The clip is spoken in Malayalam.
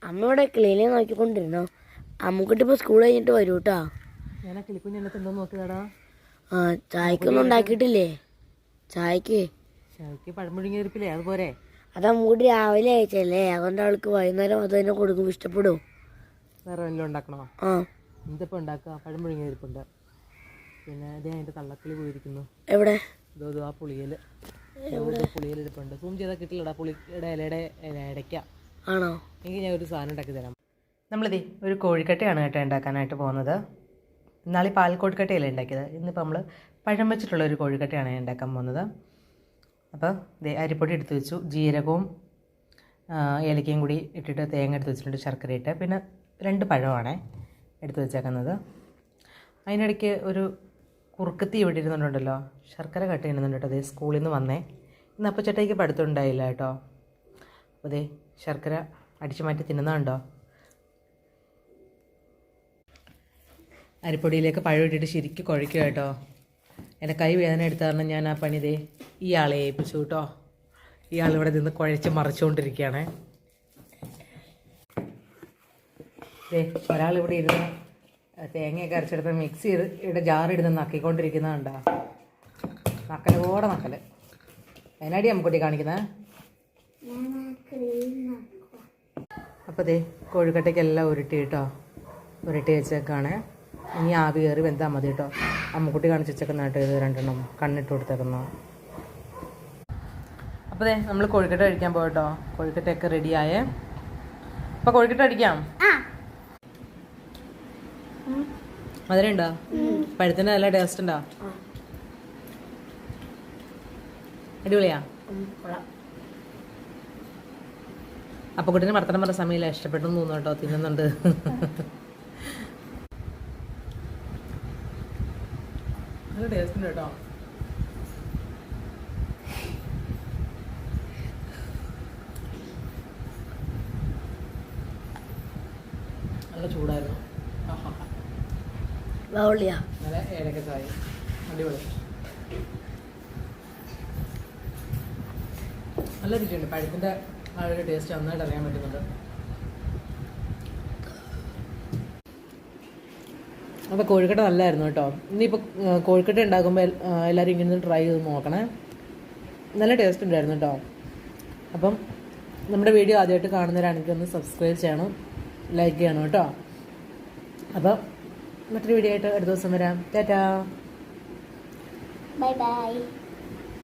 അമ്മ ഇവിടെ കിളിനെ നോക്കിക്കൊണ്ടിരുന്നോ? അമ്മക്കുട്ടി ഇപ്പോൾ സ്കൂൾ കഴിഞ്ഞിട്ട് വരൂ കേട്ടോ. ഞാൻ ആ കിളിക്കുഞ്ഞെന്നത്ത് എന്തോ നോക്കിയതാടാ. ആ ചായക്കൊന്നും ഉണ്ടാക്കിയിട്ടില്ലേ? ചായക്ക് പഴം പുഴുങ്ങിയിരിപ്പില്ലേ, അതുപോലെ. അത് അമ്മക്കുട്ടി രാവിലെ അയച്ചല്ലേ, അതുകൊണ്ട് അവൾക്ക് വൈകുന്നേരം അത് തന്നെ കൊടുക്കും. ഇഷ്ടപ്പെടും. വേറെ വല്ലതും ഉണ്ടാക്കണോ? ആ എന്തിപ്പോൾ ഉണ്ടാക്കുക? പഴം പുഴുങ്ങിയിരിപ്പുണ്ട്. പിന്നെ ഇതേ അതിൻ്റെ തള്ളക്കിളി പോയിരിക്കുന്നു. എവിടെ? ആ പുളിയിൽ പുളിയിലിരിപ്പുണ്ട്. സൂം ചെയ്താൽ കിട്ടില്ലടാ. പുളിയുടെ ഇലയുടെ ഇടയ്ക്ക ആണോ? എങ്കിൽ ഞാൻ ഒരു സാധനം ഉണ്ടാക്കി തരാം. നമ്മളിതേ ഒരു കോഴിക്കട്ടയാണ് കേട്ടോ ഉണ്ടാക്കാനായിട്ട് പോകുന്നത്. ഇന്നാളീ പാൽ കോഴിക്കട്ടയല്ലേ ഉണ്ടാക്കിയത്. ഇന്നിപ്പോൾ നമ്മൾ പഴം വെച്ചിട്ടുള്ള ഒരു കോഴിക്കട്ടയാണ് ഉണ്ടാക്കാൻ പോകുന്നത്. അപ്പോൾ ഇതേ അരിപ്പൊടി എടുത്ത് വെച്ചു, ജീരകവും ഏലക്കയും കൂടി ഇട്ടിട്ട് തേങ്ങ എടുത്ത് വെച്ചിട്ടുണ്ട്, ശർക്കര ഇട്ട്. പിന്നെ 2 പഴമാണ് എടുത്ത് വെച്ചേക്കുന്നത്. അതിനിടയ്ക്ക് ഒരു കുറുക്കത്തി ഇവിടെ ഇരുന്നുണ്ടല്ലോ, ശർക്കര കട്ട് ചെയ്യുന്നുണ്ട് കേട്ടോ. അതേ സ്കൂളിൽ നിന്ന് വന്നേ. ഇന്ന് അപ്പച്ചട്ടയ്ക്ക് പഠിത്തമുണ്ടായില്ല കേട്ടോ. അപ്പോൾ അതേ ശർക്കര അടിച്ചു മാറ്റി തിന്നുന്നുണ്ടോ. അരിപ്പൊടിയിലേക്ക് പഴം ഇട്ടിട്ട് ശരിക്കും കുഴയ്ക്കുക കേട്ടോ. എൻ്റെ കൈ വേദന എടുത്ത കാരണം ഞാൻ ആ പണി ഇതേ ഇയാളെ ഏൽപ്പിച്ചു കേട്ടോ. ഇയാളിവിടെ നിന്ന് കുഴച്ച് മറിച്ചുകൊണ്ടിരിക്കുകയാണ്. ഒരാളിവിടെ ഇരുന്ന് തേങ്ങയൊക്കെ അരച്ചെടുത്ത് മിക്സിയുടെ ജാറിടുന്ന് നക്കിക്കൊണ്ടിരിക്കുന്നതുണ്ടോ. നക്കലോടെ നക്കൽ. അതിനടി അമ്മക്കുട്ടി കാണിക്കുന്നത്. അപ്പോൾ ദേ കോഴിക്കട്ടയ്ക്കെല്ലാം ഉരുട്ടി കേട്ടോ, ഉരുട്ടി വെച്ചേക്കാണ്. ഇനി ആവി കയറി വെന്താൽ മതി കേട്ടോ. അമ്മക്കുട്ടി കാണിച്ച് വെച്ചേക്കുന്ന കേട്ടോ ഇത് 2 കണ്ണിട്ട് കൊടുത്തേക്കുന്നു. അപ്പോൾ ദേ നമ്മൾ കോഴിക്കട്ട കഴിക്കാൻ പോകട്ടോ. കോഴിക്കട്ടയൊക്കെ റെഡിയായേ. അപ്പോൾ കോഴിക്കട്ട അടിക്കാം. മധുരം ഉണ്ടോ? പഴത്തിൻ്റെ നല്ല ടേസ്റ്റ് ഉണ്ടോ? അടിപൊളിയാ. അപ്പോൾ കുട്ടീനെ വർത്തനം പറഞ്ഞ സമയമില്ല, ഇഷ്ടപ്പെട്ടു തോന്നുന്നു കേട്ടോ. തിന്നുന്നുണ്ട്. നല്ല ടേസ്റ്റ് ഉണ്ട് കേട്ടോ. നല്ല ചൂടായിരുന്നു. നല്ല ഏലക്കച്ചായ അടിപൊളി. നല്ല രുചിയുണ്ട്. പഴത്തിൻ്റെ ആ ഒരു ടേസ്റ്റ് നന്നായിട്ട് അറിയാൻ പറ്റുന്നുണ്ട്. അപ്പോൾ കോഴിക്കട്ട നല്ലതായിരുന്നു കേട്ടോ. ഇനിയിപ്പോൾ കോഴിക്കട്ട ഉണ്ടാക്കുമ്പോൾ എല്ലാവരും ഇങ്ങനെ ട്രൈ ചെയ്ത് നോക്കണേ. നല്ല ടേസ്റ്റ് ഉണ്ടായിരുന്നു കേട്ടോ. അപ്പം നമ്മുടെ വീഡിയോ ആദ്യമായിട്ട് കാണുന്നവരാണെങ്കിൽ ഒന്ന് സബ്സ്ക്രൈബ് ചെയ്യണം, ലൈക്ക് ചെയ്യണം കേട്ടോ. അപ്പം മറ്റൊരു വീഡിയോ ആയിട്ട് അടുത്ത ദിവസം വരാം. Tata, bye bye.